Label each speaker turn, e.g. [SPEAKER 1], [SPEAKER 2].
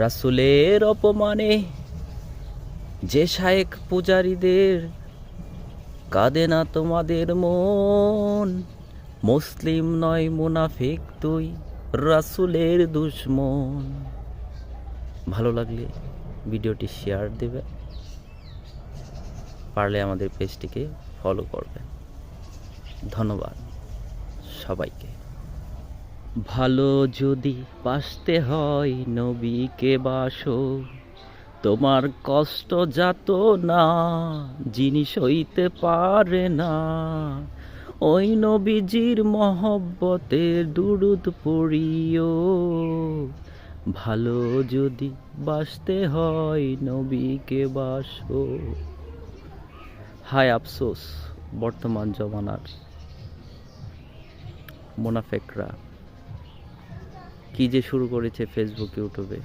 [SPEAKER 1] রাসূলের অপমানে যে শায়েখ পূজারীদের কাঁদে না তোমাদের মন। মুসলিম নয় মুনাফিক তুই, রাসূলের দুশমন। ভালো লাগলে ভিডিওটি শেয়ার দেবে, পারলে আমাদের পেজটিকে ফলো করবে। ধন্যবাদ সবাইকে। ভালো যদি বাসতে হয় নবীকে বাসো, তোমার কষ্ট যাত না জিনিস হইতে পারে না। ওই নবীজির মহব্বতের দুরুদ পড়িও। ভালো যদি বাসতে হয় নবীকে বাসো। হায় আফসোস বর্তমান জমানার মুনাফেকরা কি যে শুরু করেছে ফেসবুক ইউটিউবে।